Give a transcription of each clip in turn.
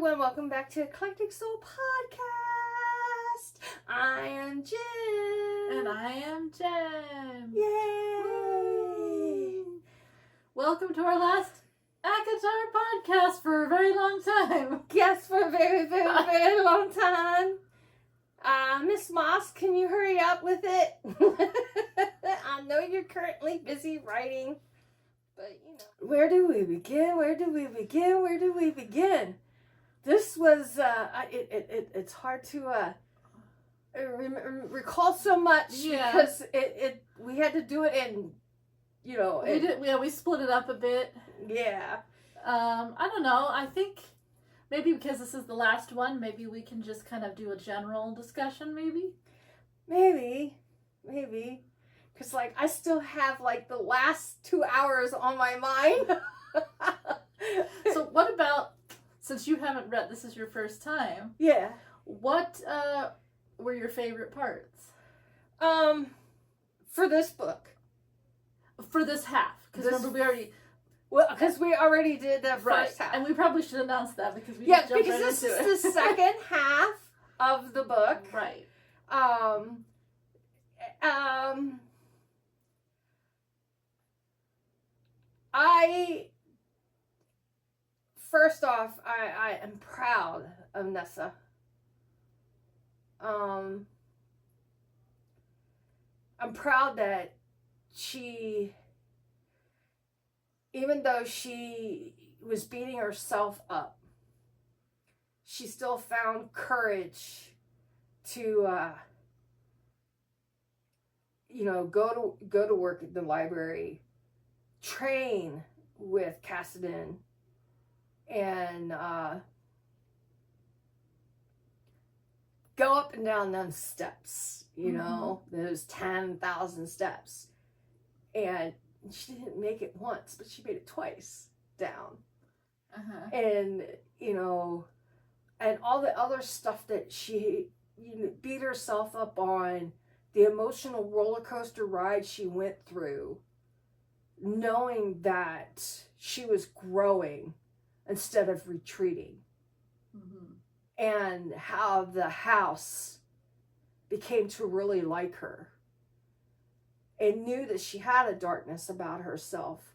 everyone, welcome back to Eclectic Soul Podcast. I am Jim. And I am Jem. Yay! Welcome to our last ACOSF podcast for a very long time. Yes, for a very, very, very long time. Miss Maas, can you hurry up with it? I know you're currently busy writing, but you know. Where do we begin? This was, it's hard to recall so much because we had to do it in, you know. We split it up a bit. Yeah. I don't know. I think maybe because this is the last one, maybe we can just kind of do a general discussion, maybe? Maybe. Because, like, I still have, like, the last 2 hours on my mind. So what about, since you haven't read, this is your first time. Yeah. What were your favorite parts? For this book. For this half. Because remember we already... Well, because we already did the first half. And we probably should announce that because we just jumped right into it. This is the second half of the book. Right. First off, I am proud of Nesta. I'm proud that she, even though she was beating herself up, she still found courage to, go to work at the library, train with Cassian, and go up and down them steps, those 10,000 steps. And she didn't make it once, but she made it twice down. Uh-huh. And, and all the other stuff that she beat herself up on, the emotional roller coaster ride she went through, knowing that she was growing instead of retreating. Mm-hmm. And how the house became to really like her. And knew that she had a darkness about herself.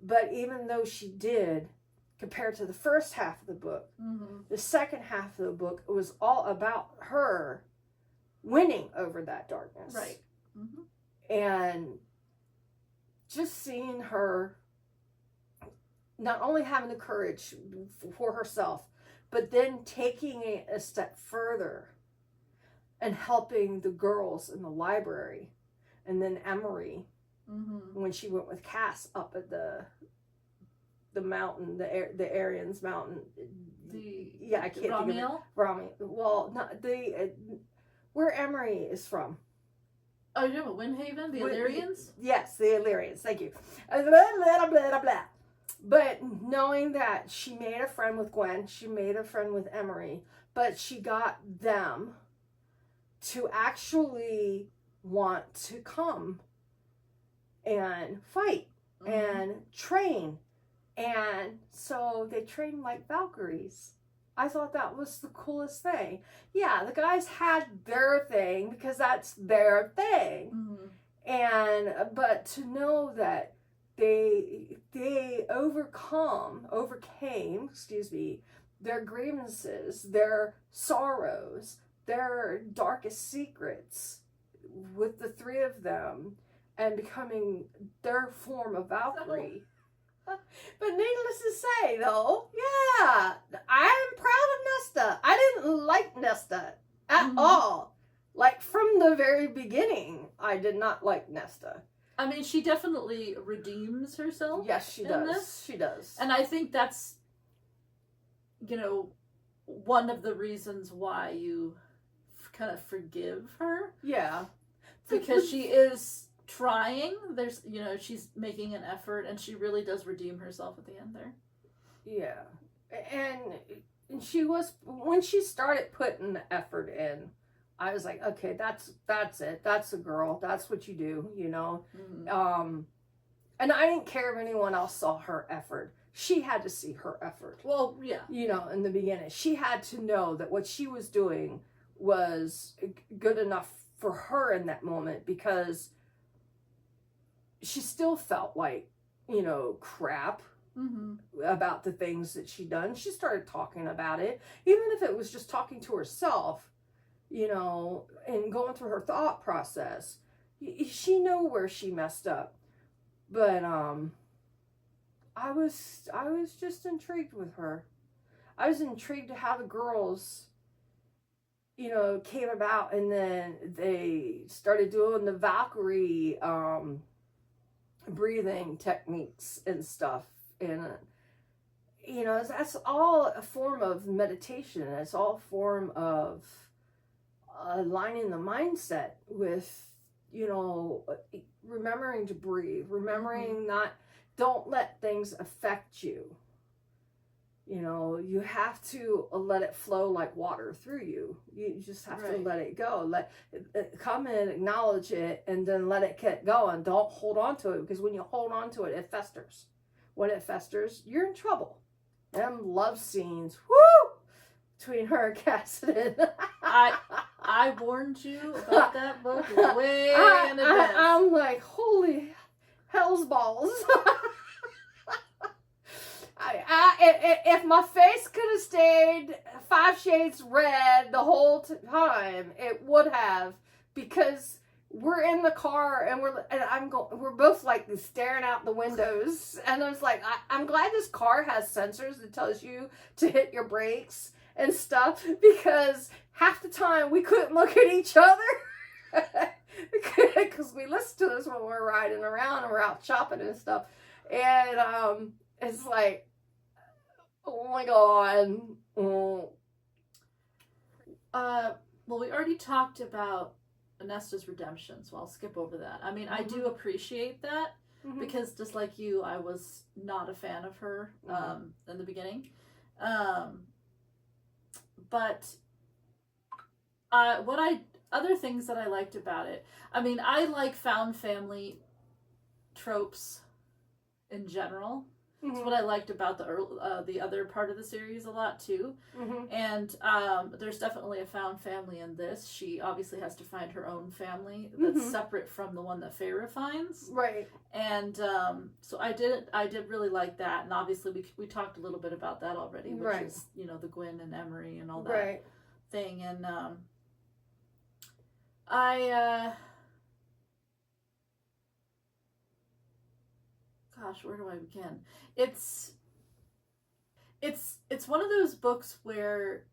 But even though she did, compared to the first half of the book, mm-hmm. the second half of the book was all about her winning over that darkness. Right. Mm-hmm. And just seeing her not only having the courage for herself, but then taking it a step further and helping the girls in the library. And then Emery, mm-hmm. when she went with Cass up at the mountain, the Arians mountain. I can't think of it. Romiel. Well, not where Emery is from. Oh, you know, Windhaven, the Illyrians? Yes, the Illyrians. Thank you. Blah, blah, blah, blah. But knowing that she made a friend with Gwen, she made a friend with Emery, but she got them to actually want to come and fight mm-hmm. and train. And so they trained like Valkyries. I thought that was the coolest thing. Yeah, the guys had their thing because that's their thing. Mm-hmm. But to know that they overcame, their grievances, their sorrows, their darkest secrets with the three of them and becoming their form of Valkyrie. But needless to say, though, yeah, I'm proud of Nesta. I didn't like Nesta at mm-hmm. all. Like, from the very beginning, I did not like Nesta. I mean, she definitely redeems herself. Yes, she does. She does. And I think that's, one of the reasons why you kind of forgive her. Yeah. Because she is trying. There's, she's making an effort, and she really does redeem herself at the end there. Yeah. And she was, when she started putting the effort in, I was like, okay, that's it. That's a girl. That's what you do, Mm-hmm. And I didn't care if anyone else saw her effort. she had to see her effort. Well, yeah. You know, in the beginning. She had to know that what she was doing was good enough for her in that moment, because she still felt like, you know, crap about the things that she'd done. She started talking about it, even if it was just talking to herself, you know, and going through her thought process. She knew where she messed up. But I was just intrigued with her. I was intrigued to how the girls, you know, came about, and then they started doing the Valkyrie breathing techniques and stuff. And, you know, that's all a form of meditation. It's all a form of aligning the mindset with, you know, remembering to breathe, remembering don't let things affect you. You know, you have to let it flow like water through you. You just have to let it go. Let it come in, acknowledge it, and then let it get going. Don't hold on to it, because when you hold on to it, it festers. When it festers, you're in trouble. Them love scenes, whoo, between her and Cassian. I warned you about that book way in advance. I'm like, holy hell's balls. If my face could have stayed 5 shades red the whole time, it would have, because we're in the car and we're both like staring out the windows, and I was like, I'm glad this car has sensors that tells you to hit your brakes and stuff, because half the time we couldn't look at each other because we listen to this when we're riding around and we're out shopping and stuff, and it's like, oh my god. Well, we already talked about Nesta's redemption, so I'll skip over that. I mean, I do appreciate that, because just like you, I was not a fan of her in the beginning. But other things that I liked about it, I mean, I like found family tropes in general. That's what I liked about the other part of the series a lot too. And there's definitely a found family in this. She obviously has to find her own family that's separate from the one that Feyre finds. Right. And so I did really like that. And obviously we talked a little bit about that already, which is, you know, the Gwen and Emery and all that thing. And gosh, where do I begin? It's one of those books where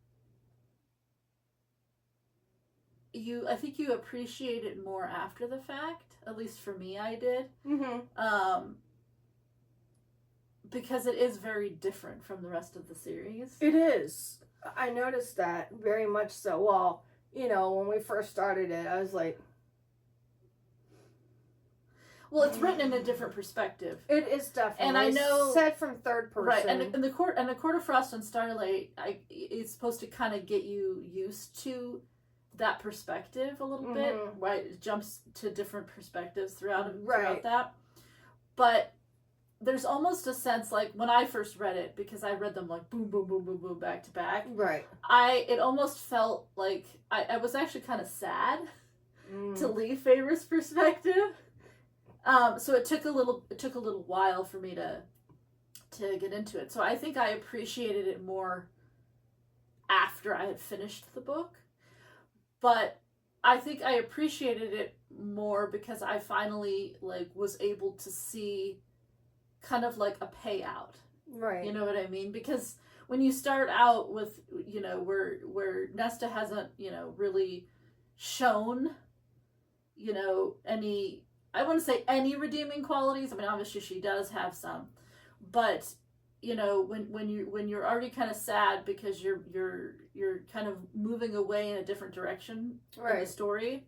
I think you appreciate it more after the fact. At least for me, I did. Because it is very different from the rest of the series. It is. I noticed that very much so. Well, you know, when we first started it, I was like, well, it's written in a different perspective. It is definitely. And I know, said from third person. Right, and the Court of Frost and Starlight, it's supposed to kind of get you used to that perspective a little bit, right? It jumps to different perspectives throughout that. But there's almost a sense, like when I first read it, because I read them like boom, boom, boom, boom, boom, back to back. Right. It almost felt like I was actually kind of sad to leave Feyre's perspective. So it took a little while for me to get into it. So I think I appreciated it more after I had finished the book. But I think I appreciated it more because I finally was able to see kind of like a payout. Right. You know what I mean? Because when you start out with, you know, where Nesta hasn't, you know, really shown, you know, any, I wouldn't say any redeeming qualities. I mean, obviously she does have some, but you know, when you're already kind of sad because you're kind of moving away in a different direction in the story,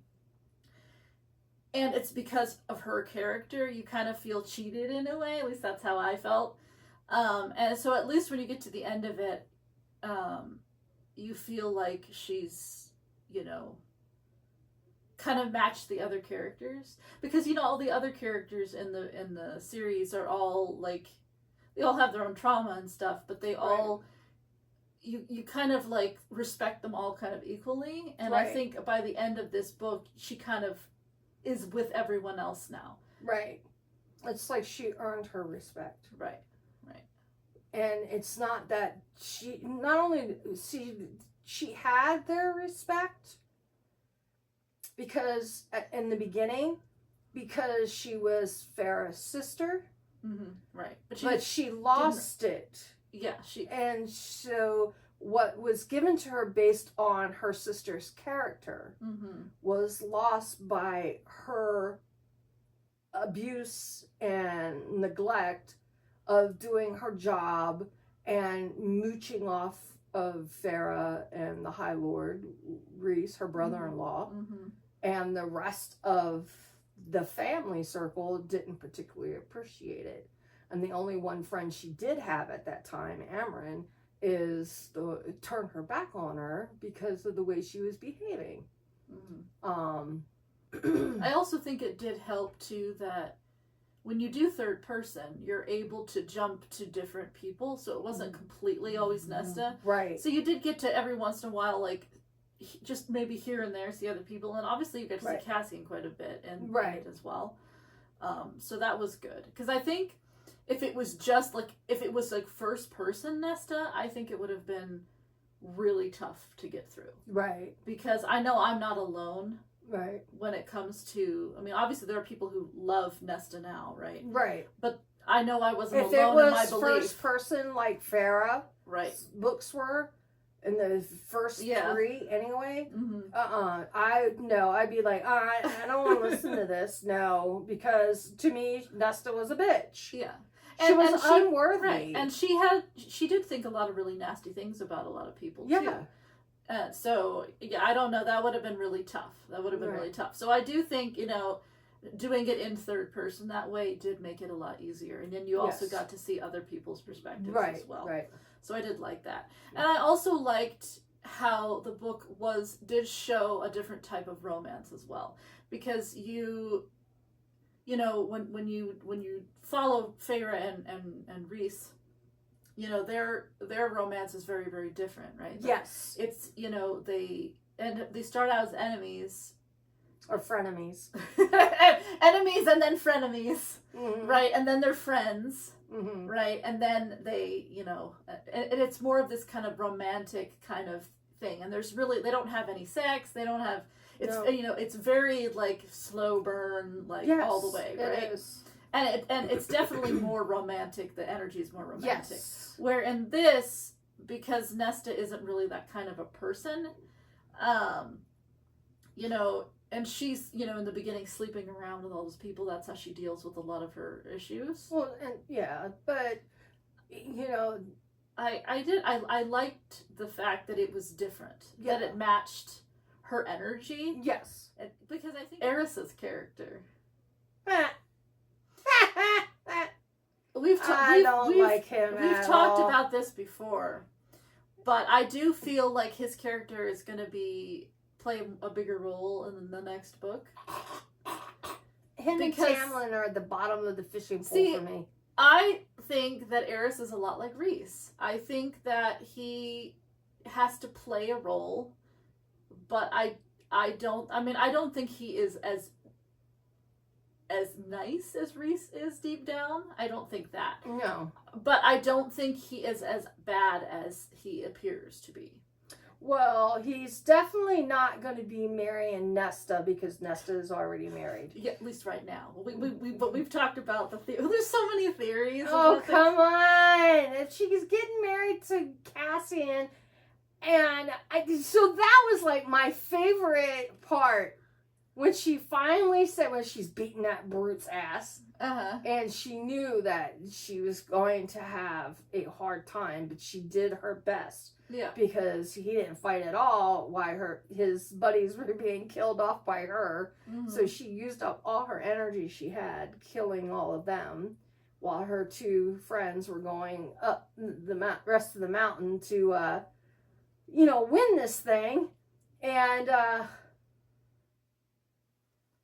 and it's because of her character, you kind of feel cheated in a way. At least that's how I felt. And so at least when you get to the end of it, you feel like she's, you know, kind of matched the other characters, because you know all the other characters in the series are all like, they all have their own trauma and stuff, but they all, you kind of like respect them all kind of equally. And I think by the end of this book, she kind of is with everyone else now. Right. It's like she earned her respect. Right. And it's not that she had their respect because in the beginning, because she was Feyre's sister. Mm-hmm. Right. But she lost it. Yeah. And so what was given to her based on her sister's character was lost by her abuse and neglect of doing her job and mooching off of Feyre and the High Lord, Rhys, her brother-in-law, and the rest of the family circle didn't particularly appreciate it. And the only one friend she did have at that time, Amren, turned her back on her because of the way she was behaving. I also think it did help too that when you do third person, you're able to jump to different people, so it wasn't completely always Nesta. Right. So you did get to every once in a while, like, just maybe here and there see other people, and obviously you get to see Cassian quite a bit in it as well. So that was good, because I think if it was first person Nesta, I think it would have been really tough to get through. Right. Because I know I'm not alone. Right. When it comes to, I mean, obviously there are people who love Nesta now, right? Right. But I know I wasn't alone in my belief. If it was first person like Feyre, books were, in the first three anyway, I'd be like, I don't want to listen to this, no, because to me, Nesta was a bitch. Yeah. She was unworthy. Right. And she did think a lot of really nasty things about a lot of people, too. So, I don't know. That would have been really tough. Really tough. So I do think, doing it in third person that way did make it a lot easier. And then you also got to see other people's perspectives as well. Right. So I did like that. And I also liked how the book did show a different type of romance as well. Because when you follow Feyre and Rhys, their romance is very, very different, right? Yes. It's, they start out as enemies. Or frenemies. Enemies and then frenemies, right? And then they're friends, right? And then they, and it's more of this kind of romantic kind of thing. And they don't have any sex. They don't have, it's very like slow burn, like all the way, right? It is. And it's definitely more romantic. The energy is more romantic. Yes. Where in this, because Nesta isn't really that kind of a person, and she's, in the beginning sleeping around with all those people. That's how she deals with a lot of her issues. Well, but, I liked the fact that it was different. Yeah. That it matched her energy. Yes. Because I think Eris's character. We've like him We've talked about this before, but I do feel like his character is going to play a bigger role in the next book. Him and Tamlin are at the bottom of the fishing pool for me. I think that Eris is a lot like Rhys. I think that he has to play a role, but I don't think he is as nice as Rhys is deep down. I don't think that. No. But I don't think he is as bad as he appears to be. Well, he's definitely not going to be marrying Nesta because Nesta is already married. Yeah, at least right now. But we've talked about the theory. There's so many theories. Oh, come on. If she's getting married to Cassian, and so that was like my favorite part. When she finally said, when she's beating that brute's ass, and she knew that she was going to have a hard time, but she did her best. Yeah. Because he didn't fight at all while his buddies were being killed off by her. Mm-hmm. So she used up all her energy she had killing all of them while her two friends were going up the rest of the mountain to, win this thing. And,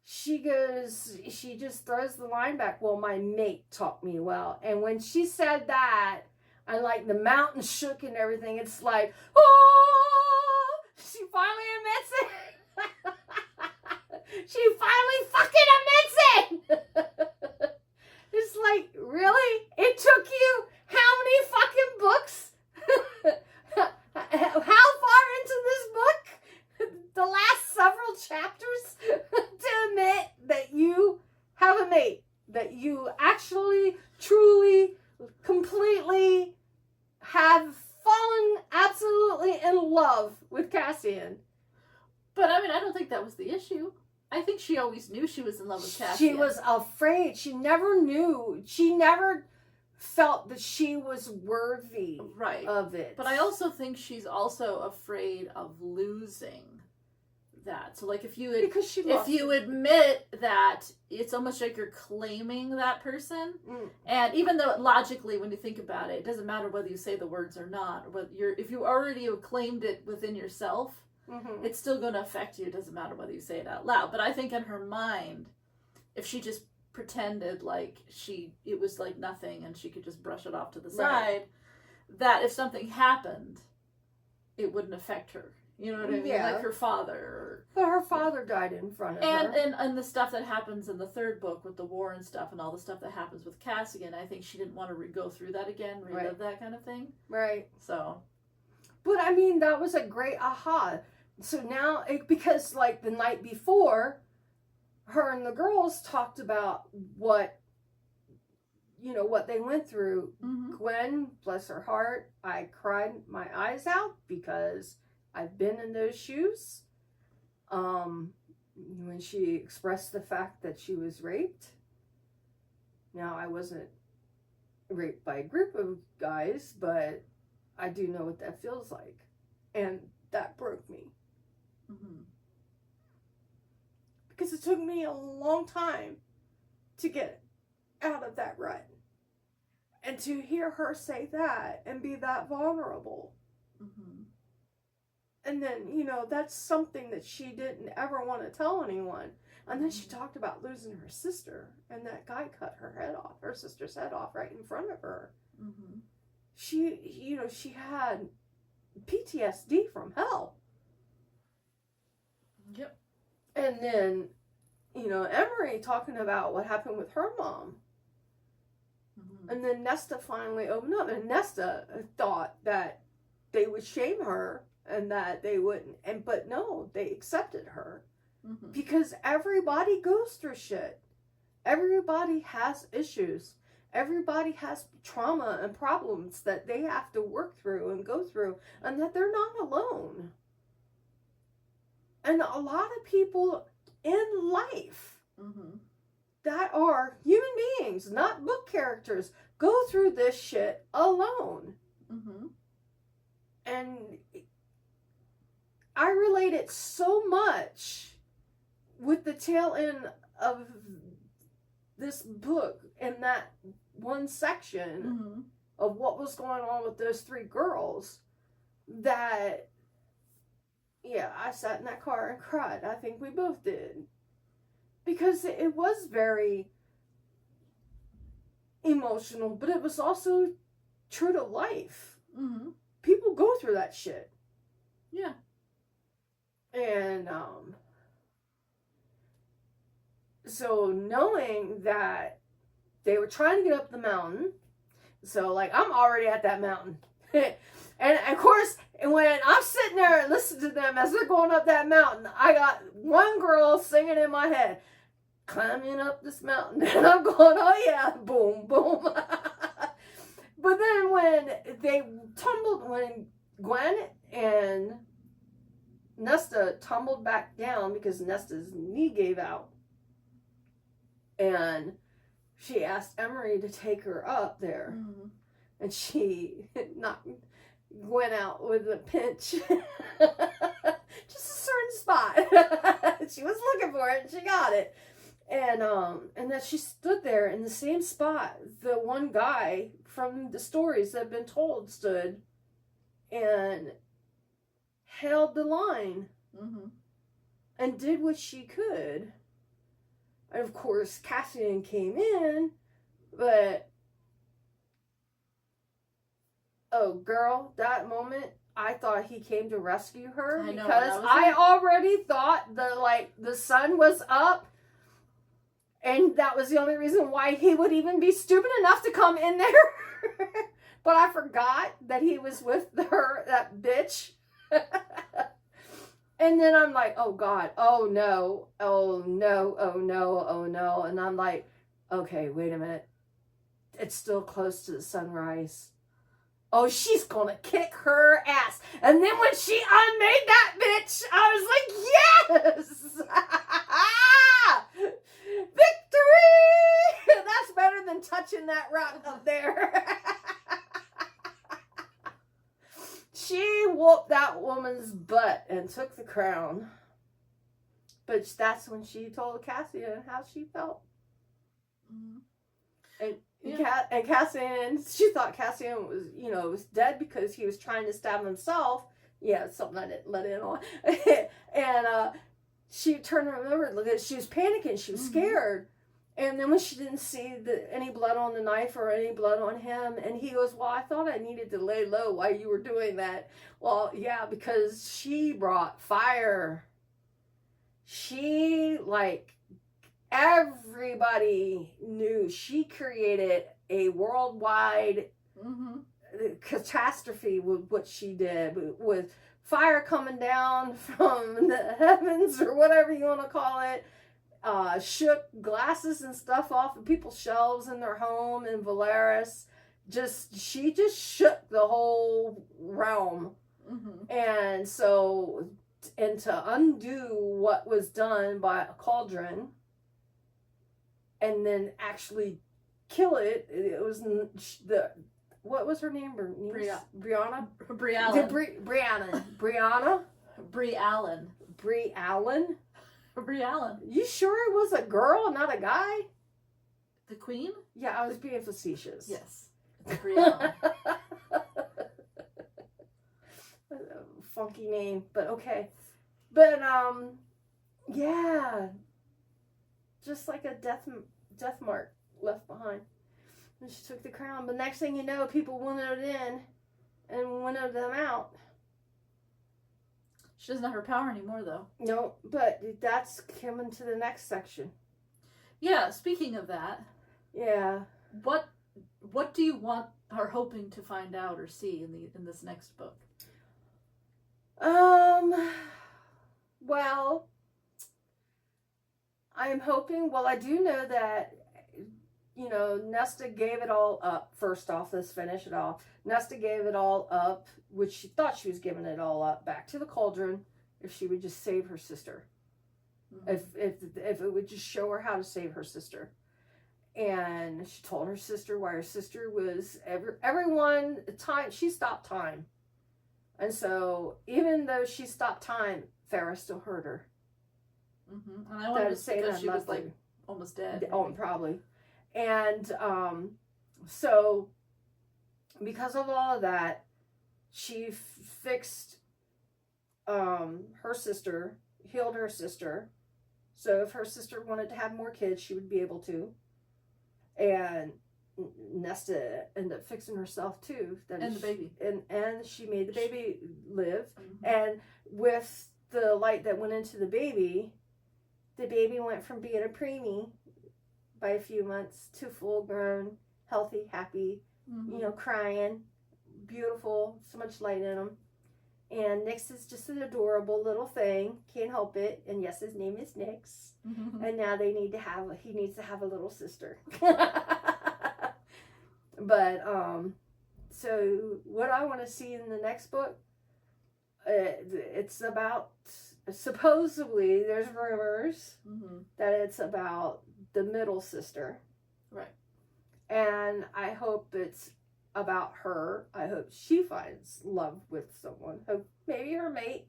she just throws the line back, well, my mate taught me well. And when she said that, and like the mountain shook and everything, it's like, oh, she finally admits it. She finally fucking admits it. It's like, really? It took you how many fucking books? How far into this book? The last several chapters to admit that you have a mate, that you actually, truly, completely have fallen absolutely in love with Cassian. But I mean, I don't think that was the issue. I think she always knew she was in love with Cassian. She was afraid. She never knew. She never felt that she was worthy of it. But I also think she's also afraid of losing that. So like if you admit that, it's almost like you're claiming that person. And even though logically when you think about it, it doesn't matter whether you say the words or not, but if you already have claimed it within yourself, it's still going to affect you. It doesn't matter whether you say it out loud. But I think in her mind, if she just pretended like it was like nothing and she could just brush it off to the side, that if something happened, it wouldn't affect her. You know what I mean? Yeah. Like her father. But her father died in front of her. And the stuff that happens in the third book with the war and stuff and all the stuff that happens with Cassian, I think she didn't want to go through that again, relive that kind of thing. Right. So. But I mean, that was a great aha. So now, because like the night before, her and the girls talked about what they went through. Gwen, bless her heart, I cried my eyes out because I've been in those shoes. When she expressed the fact that she was raped. Now, I wasn't raped by a group of guys, but I do know what that feels like. And that broke me. Because it took me a long time to get out of that rut. And to hear her say that and be that vulnerable. And then, that's something that she didn't ever want to tell anyone. And then she talked about losing her sister. And that guy cut her sister's head off right in front of her. She had PTSD from hell. Yep. And then, Emery talking about what happened with her mom. And then Nesta finally opened up. And Nesta thought that they would shame her and that they wouldn't. But no, they accepted her. Because everybody goes through shit. Everybody has issues. Everybody has trauma and problems that they have to work through and go through. And that they're not alone. And a lot of people in life that are human beings, not book characters, go through this shit alone. And I relate it so much with the tail end of this book in that one section of what was going on with those three girls that, yeah, I sat in that car and cried. I think we both did. Because it was very emotional, but it was also true to life. People go through that shit. Yeah. And, so knowing that they were trying to get up the mountain, so like I'm already at that mountain. And of course, when I'm sitting there and listening to them as they're going up that mountain, I got one girl singing in my head, climbing up this mountain. And I'm going, oh yeah, boom, boom. But then when Gwen and Nesta tumbled back down because Nesta's knee gave out, and she asked Emery to take her up there, and she knocked Gwen out with a pinch. Just a certain spot. She was looking for it and she got it. And that she stood there in the same spot the one guy from the stories that have been told stood and held the line and did what she could And of course, Cassian came in, but oh, girl, that moment, I thought he came to rescue her because I already thought the sun was up, and that was the only reason why he would even be stupid enough to come in there. But I forgot that he was with her, that bitch. And then I'm like, oh God, oh no, oh no, oh no, oh no. And I'm like, okay, wait a minute. It's still close to the sunrise. Oh, she's gonna kick her ass. And then when she unmade that bitch, I was like, yes! Victory! That's better than touching that rock up there. She whooped that woman's butt and took the crown. But that's when she told Cassian how she felt. And and Cassian, she thought Cassian was, was dead because he was trying to stab himself. Yeah, something I didn't let in on. And she turned and remembered that she was panicking. She was scared. And then when she didn't see any blood on the knife or any blood on him, and he goes, well, I thought I needed to lay low while you were doing that. Well, yeah, because she brought fire. She, everybody knew she created a worldwide catastrophe with what she did, with fire coming down from the heavens or whatever you want to call it. Shook glasses and stuff off of people's shelves in their home in Valeris. She just shook the whole realm. And so, and to undo what was done by a cauldron and then actually kill it, it was what was her name? Brianna? Brianna? Brie Allen. Brie Allen? Brie Allen. You sure it was a girl, not a guy? The queen? Yeah, I was being facetious. Yes. It's Brie Allen. Funky name, but okay. But, yeah. Just like a death mark left behind. And she took the crown. But next thing you know, people winnowed in and winnowed them out. She doesn't have her power anymore, though. No, but that's coming to the next section. Yeah, speaking of that. Yeah. What do you want or hoping to find out or see in this next book? Well, I'm hoping, I do know that, Nesta gave it all up. First off, let's finish it off. Nesta gave it all up, which she thought she was giving it all up, back to the cauldron if she would just save her sister. If it would just show her how to save her sister. And she told her sister why her sister was she stopped time. And so even though she stopped time, Feyre still hurt her. And I wanted to say that she was almost dead. Oh, probably. And so because of all of that, she fixed her sister, healed her sister. So if her sister wanted to have more kids, she would be able to. And Nesta ended up fixing herself too. And the baby. And she made the baby live. And with the light that went into the baby went from being a preemie by a few months to full grown, healthy, happy, crying, beautiful, so much light in them. And Nyx is just an adorable little thing. Can't help it. And yes, his name is Nyx. And now he needs to have a little sister. But, so what I want to see in the next book, it's about, supposedly, there's rumors that it's about the middle sister. Right. And I hope it's about her. I hope she finds love with someone. Hope maybe her mate,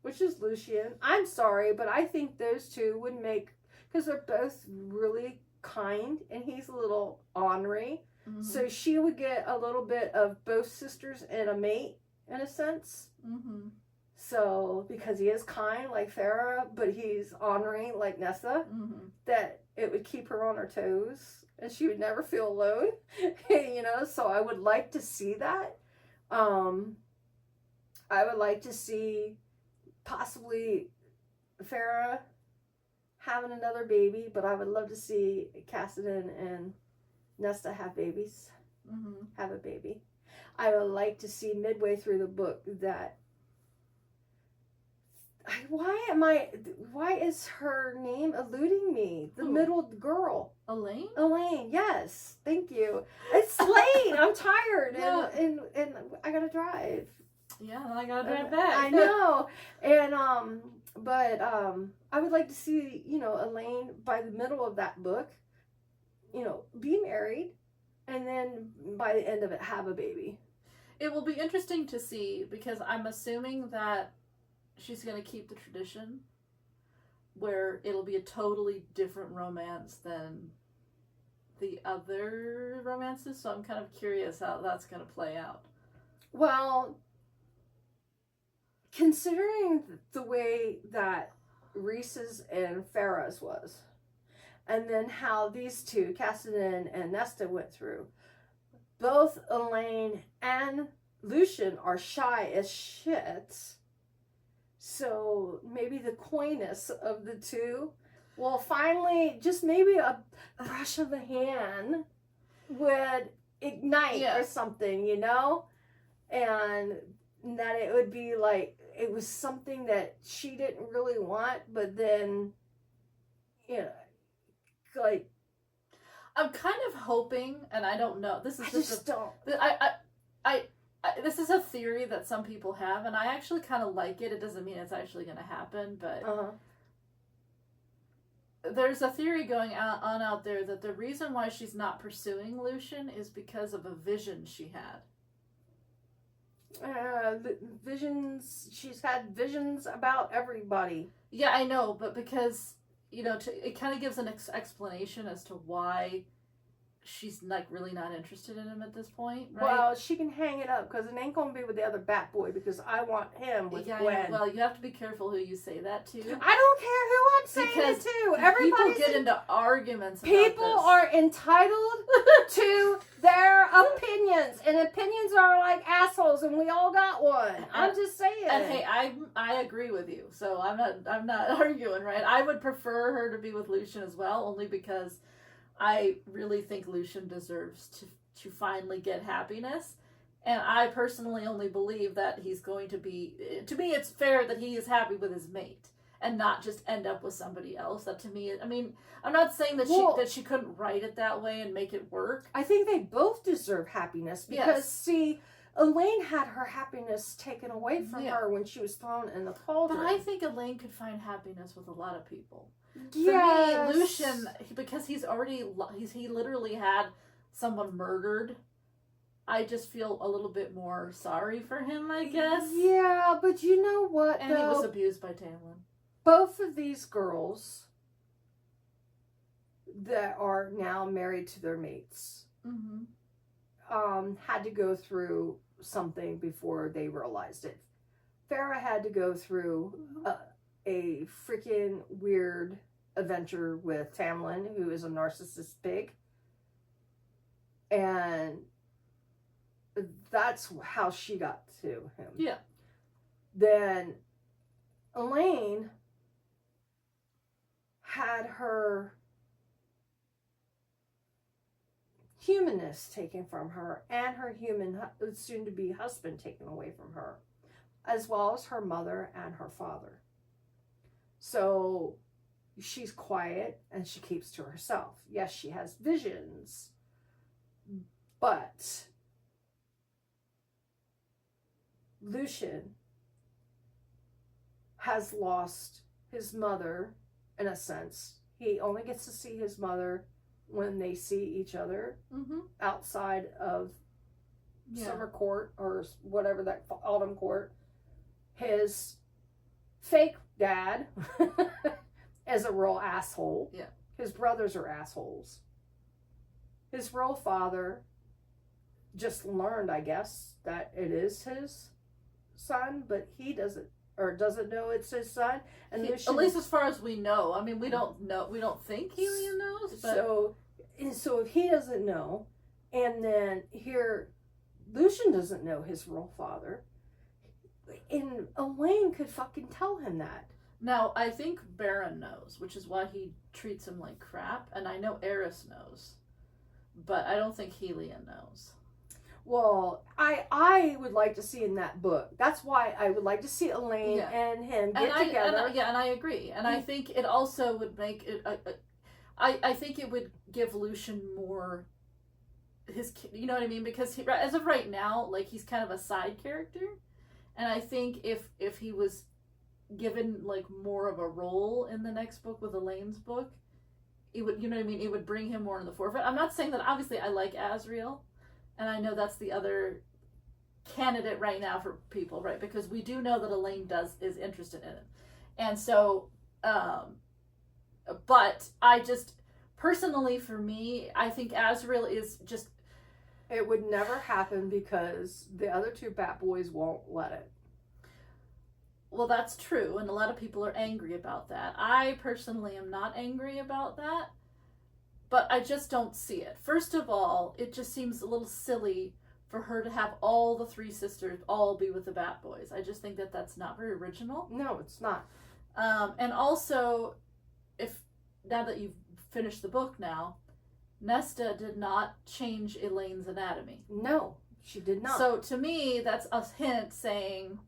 which is Lucien. I'm sorry, but I think those two would make, because they're both really kind and he's a little ornery. So she would get a little bit of both sisters and a mate in a sense. So, because he is kind like Feyre, but he's honoring like Nesta, Mm-hmm. that it would keep her on her toes and she would never feel alone. You know, so I would like to see that. I would like to see possibly Feyre having another baby, but I would love to see Cassian and Nesta have babies. Mm-hmm. Have a baby. I would like to see midway through the book that why is her name eluding me? The Who? middle girl. Elaine? Elaine, yes. Thank you. It's late. I'm tired Yeah. and I gotta drive. Yeah, I gotta drive back. I know. And but I would like to see, you know, Elaine by the middle of that book, you know, be married and then by the end of it have a baby. It will be interesting to see because I'm assuming that she's going to keep the tradition where it'll be a totally different romance than the other romances. So I'm kind of curious how that's going to play out. Well, considering the way that Reese's and Farrah's was, and then how these two, Cassian and Nesta, went through, both Elaine and Lucian are shy as shit. So maybe the coyness of the two will finally, just maybe a brush of the hand would ignite or something, you know? And that it would be like, it was something that she didn't really want, but then, you know, like, I'm kind of hoping, and I don't know. This is don't. This is a theory that some people have, and I actually kind of like it. It doesn't mean it's actually going to happen, but there's a theory going on out there that the reason why she's not pursuing Lucian is because of a vision she had. Visions. She's had visions about everybody. Yeah, I know, but because, you know, it kind of gives an explanation as to why she's like really not interested in him at this point, right? Well, she can hang it up because it ain't gonna be with the other bat boy because I want him with Gwen. Yeah, well, you have to be careful who you say that to. I don't care who I'm saying it to. Everybody people get into arguments. People are entitled to their opinions, and opinions are like assholes, and we all got one. I'm just saying. And hey, I agree with you, so I'm not arguing, right? I would prefer her to be with Lucian as well, only because I really think Lucian deserves to finally get happiness. And I personally only believe that he's going to be... To me, it's fair that he is happy with his mate and not just end up with somebody else. That to me... I mean, I'm not saying that she couldn't write it that way and make it work. I think they both deserve happiness because, see, Elaine had her happiness taken away from her when she was thrown in the cauldron. But I think Elaine could find happiness with a lot of people. Yes. For me, Lucian, because he literally had someone murdered, I just feel a little bit more sorry for him, I guess. Yeah, but you know what, and he was abused by Tamlin. Both of these girls that are now married to their mates had to go through something before they realized it. Feyre had to go through a freaking weird adventure with Tamlin, who is a narcissist pig. And that's how she got to him. Yeah. Then Elaine had her humanness taken from her and her human soon-to-be husband taken away from her, as well as her mother and her father. So she's quiet and she keeps to herself. Yes, she has visions, but Lucian has lost his mother in a sense. He only gets to see his mother when they see each other outside of summer court or whatever, that autumn court. His fake dad is a real asshole. Yeah. His brothers are assholes. His real father just learned, I guess, that it is his son, but he doesn't or doesn't know it's his son. And Lucian, at least as far as we know. I mean, we don't know. We don't think Helion knows. But... So if he doesn't know, and then here, Lucian doesn't know his real father, and Elaine could fucking tell him that. Now, I think Baron knows, which is why he treats him like crap, and I know Eris knows, but I don't think Helion knows. Well, I would like to see in that book. That's why I would like to see Elaine and him get together. And I agree. And I think it also would make it... I think it would give Lucian more... You know what I mean? Because as of right now, like, he's kind of a side character. And I think if he was given, like, more of a role in the next book with Elaine's book, it would, you know what I mean? It would bring him more in the forefront. I'm not saying that, obviously, I like Asriel. And I know that's the other candidate right now for people, right? Because we do know that Elaine is interested in it. And so, but I just, personally for me, I think Asriel is just... It would never happen because the other two Bat Boys won't let it. Well, that's true, and a lot of people are angry about that. I personally am not angry about that, but I just don't see it. First of all, it just seems a little silly for her to have all the three sisters all be with the Bat Boys. I just think that that's not very original. No, it's not. And also, if now that you've finished the book now, Nesta did not change Elaine's anatomy. No, she did not. So to me, that's a hint saying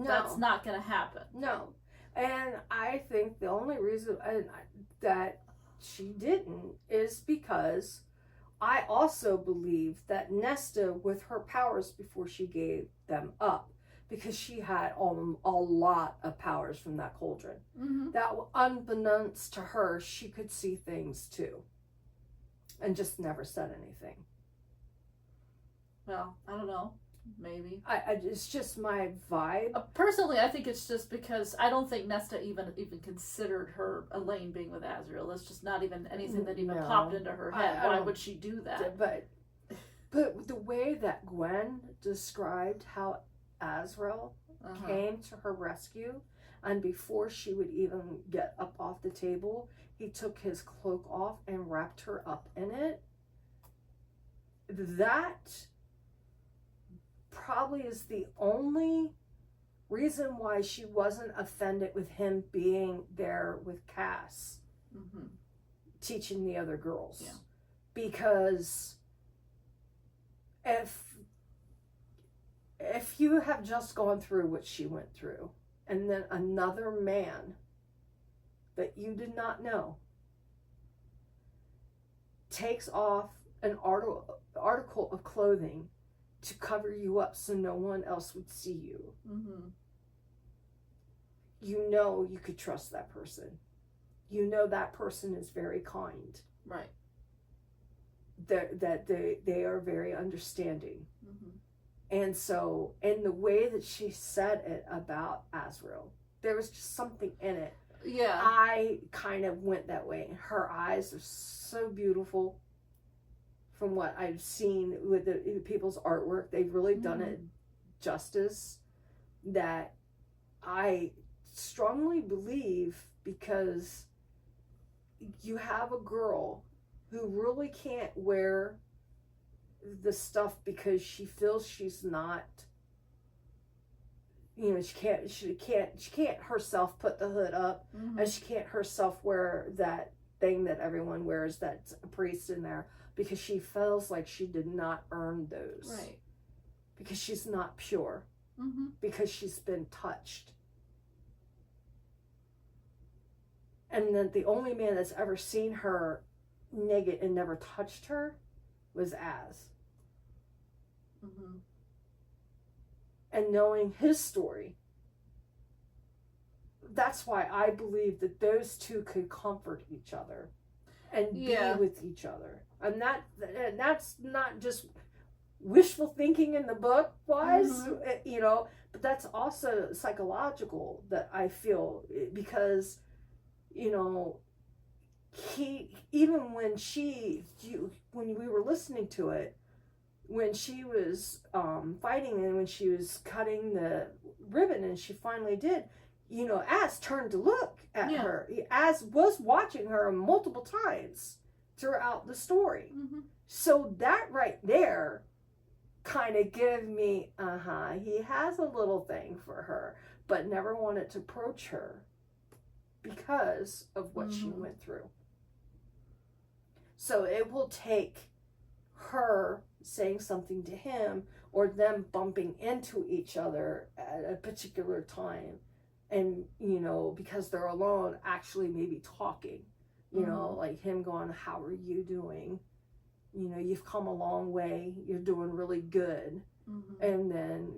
that's not going to happen. No. And I think the only reason that she didn't is because I also believe that Nesta, with her powers before she gave them up, because she had a lot of powers from that cauldron, that unbeknownst to her, she could see things too. And just never said anything. Well, I don't know. Maybe. It's just my vibe. Personally, I think it's just because I don't think Nesta even considered her Elaine being with Asriel. That's just not even anything that even popped into her head. Why would she do that? But the way that Gwen described how Asriel came to her rescue, and before she would even get up off the table, he took his cloak off and wrapped her up in it. That probably is the only reason why she wasn't offended with him being there with Cass, teaching the other girls. Yeah. Because if you have just gone through what she went through, and then another man that you did not know takes off an article of clothing to cover you up so no one else would see you, you know you could trust that person. You know that person is very kind. Right. That they are very understanding. And so, in the way that she said it about Asriel, there was just something in it. Yeah. I kind of went that way. Her eyes are so beautiful. From what I've seen with the people's artwork, they've really done it justice. That I strongly believe, because you have a girl who really can't wear the stuff because she feels she's not, you know, she can't herself put the hood up, and she can't herself wear that thing that everyone wears that's a priest in there, because she feels like she did not earn those. Right. Because she's not pure. Because she's been touched. And then the only man that's ever seen her naked and never touched her was Az. And knowing his story, that's why I believe that those two could comfort each other and be with each other. And that's not just wishful thinking in the book wise, you know, but that's also psychological, that I feel, because, you know, even when we were listening to it, when she was fighting, and when she was cutting the ribbon, and she finally did, Az turned to look at Yeah. her. Az was watching her multiple times throughout the story. Mm-hmm. So that right there kind of give me, he has a little thing for her, but never wanted to approach her because of what she went through. So it will take her saying something to him or them bumping into each other at a particular time, and because they're alone, actually maybe talking, like him going, how are you doing? You've come a long way, you're doing really good. And then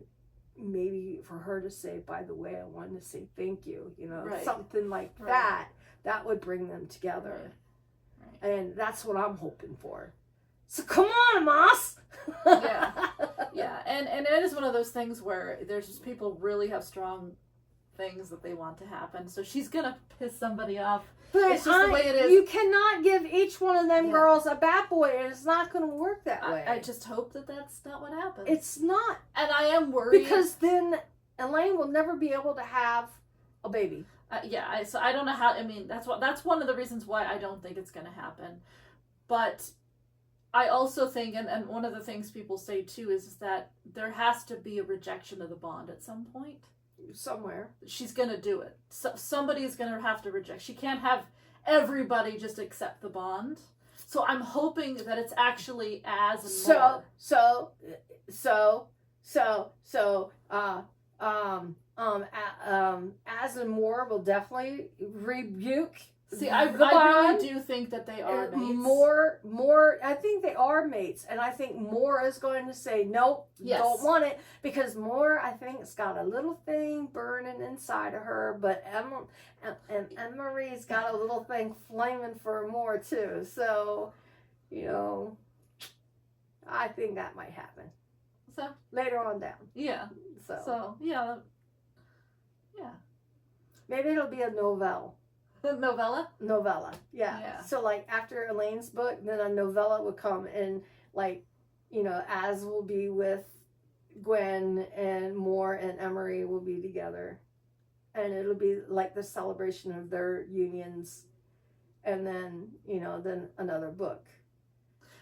maybe for her to say, by the way, I wanted to say thank you, Right. something like Right. that would bring them together. Right. And that's what I'm hoping for. So come on, Maas. Yeah, and it is one of those things where there's just people really have strong things that they want to happen. So she's gonna piss somebody off. But it's just the way it is. You cannot give each one of them girls a bad boy, and it's not going to work that way. I just hope that that's not what happens. It's not. And I am worried. Because then Elaine will never be able to have a baby. So I don't know how, that's one of the reasons why I don't think it's going to happen. But I also think, and one of the things people say too, is that there has to be a rejection of the bond at some point. Somewhere. She's going to do it. So somebody's going to have to reject. She can't have everybody just accept the bond. So I'm hoping that it's actually Az and more. Az and Moore will definitely rebuke. See, I really do think that they are mates. More, I think they are mates, and I think Moore is going to say, nope, don't want it, because Moore, I think, has got a little thing burning inside of her, but Emery's got a little thing flaming for Moore, too, so, I think that might happen. So? Later on down. Yeah. So yeah. Maybe it'll be a novella. Novella, yeah. So, like, after Elaine's book, then a novella would come, and, like, Az will be with Gwen, and Moore and Emery will be together. And it'll be, like, the celebration of their unions. And then, then another book.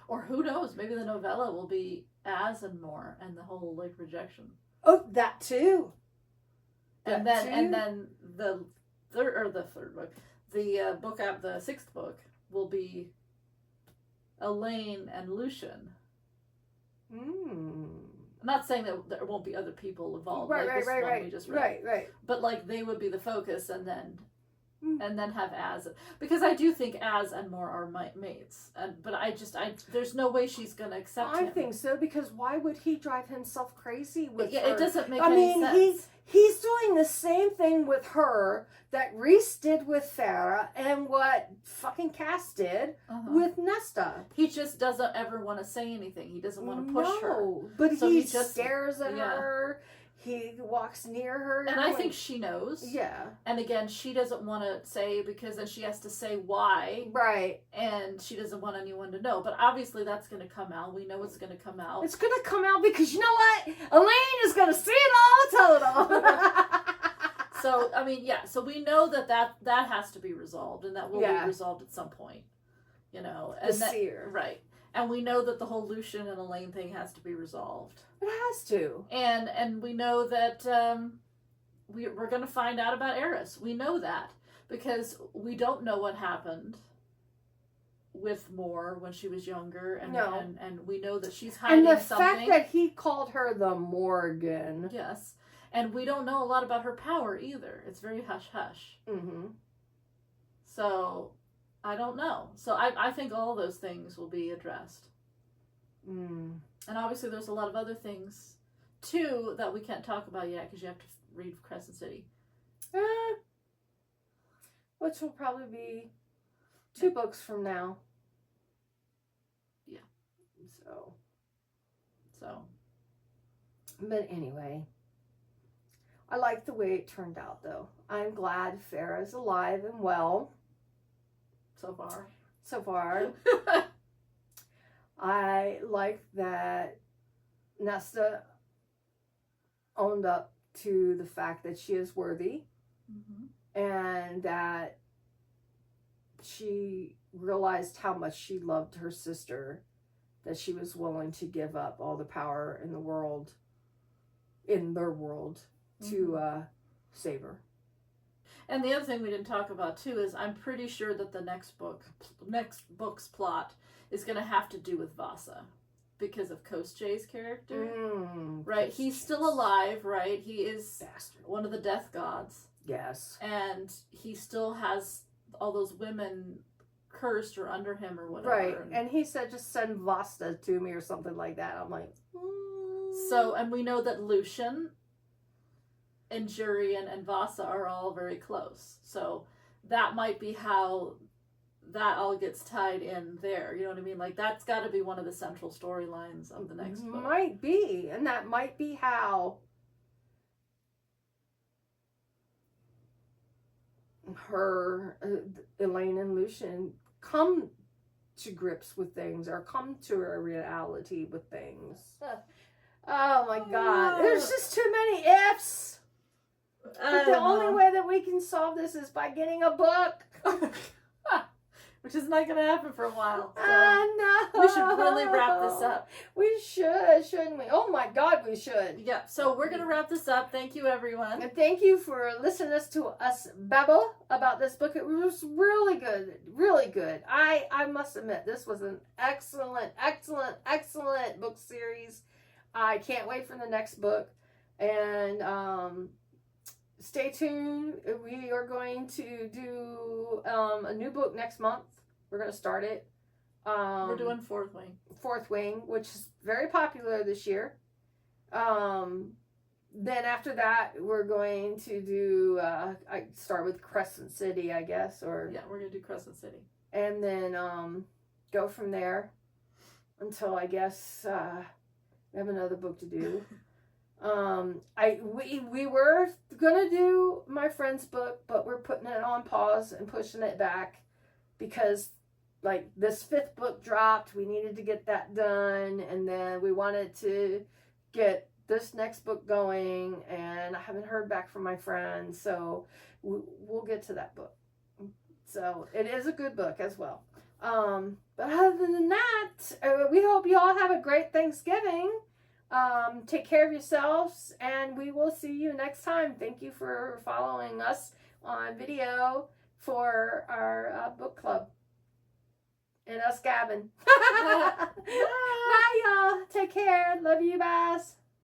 Or who knows, maybe the novella will be Az and Moore and the whole, like, rejection. Oh, that too. And then the third book. The book out, the sixth book, will be Elaine and Lucian. I'm not saying that there won't be other people involved. Right. But like they would be the focus, and then have Az, because I do think Az and Moore are mates. But there's no way she's gonna accept him. I think so, because why would he drive himself crazy with her? It doesn't make any sense. He's doing the same thing with her that Rhys did with Feyre, and what fucking Cass did with Nesta. He just doesn't ever want to say anything. He doesn't want to push her. But so he just stares at her. He walks near her. And I think she knows. Yeah. And again, she doesn't want to say, because then she has to say why. Right. And she doesn't want anyone to know. But obviously that's going to come out. We know it's going to come out. It's going to come out because you know what? Elaine is going to see it all and tell it all. So, so we know that has to be resolved. And that will be resolved at some point. Seer. Right. And we know that the whole Lucian and Elaine thing has to be resolved. It has to. And we know that we're going to find out about Eris. We know that. Because we don't know what happened with Moore when she was younger. And we know that she's hiding something. And the fact that he called her the Morgan. Yes. And we don't know a lot about her power either. It's very hush-hush. Mm-hmm. So, I don't know. So, I think all those things will be addressed. Mm. And obviously there's a lot of other things, too, that we can't talk about yet, because you have to read Crescent City. Which will probably be 2 books from now. Yeah. So. But anyway. I like the way it turned out, though. I'm glad Feyre's alive and well. So far. I like that Nesta owned up to the fact that she is worthy, and that she realized how much she loved her sister, that she was willing to give up all the power in the world, in their world, to save her. And the other thing we didn't talk about too is I'm pretty sure that the next book's plot is going to have to do with Vasa, because of Koschei's character, right? He's still alive, right? He is one of the death gods. Yes. And he still has all those women cursed or under him or whatever. Right. And he said, just send Vasta to me or something like that. I'm like, So, and we know that Lucian and Jurian and Vasa are all very close. So that might be how that all gets tied in there. You know what I mean? Like, that's got to be one of the central storylines of the next book. Might be. And that might be how her, Elaine and Lucian, come to grips with things, or come to a reality with things. Oh my God. There's just too many ifs. The only way that we can solve this is by getting a book. Which is not going to happen for a while. So no. we should really wrap this up. We should, shouldn't we? Oh my God, we should. Yeah, so we're going to wrap this up. Thank you, everyone. And thank you for listening to us babble about this book. It was really good. Really good. I must admit, this was an excellent, excellent, excellent book series. I can't wait for the next book. And stay tuned. We are going to do a new book next month. We're going to start it. We're doing Fourth Wing. Fourth Wing, which is very popular this year. Then after that, we're going to do, I start with Crescent City, I guess. Yeah, we're going to do Crescent City. And then go from there until, I guess, we have another book to do. We were gonna do my friend's book, but we're putting it on pause and pushing it back because, like, this 5th book dropped. We needed to get that done, and then we wanted to get this next book going, and I haven't heard back from my friend, so we'll get to that book. So it is a good book as well. But other than that, we hope you all have a great Thanksgiving. Take care of yourselves, and we will see you next time. Thank you for following us on video for our book club and us gabbing. Bye, y'all. Take care. Love you, guys.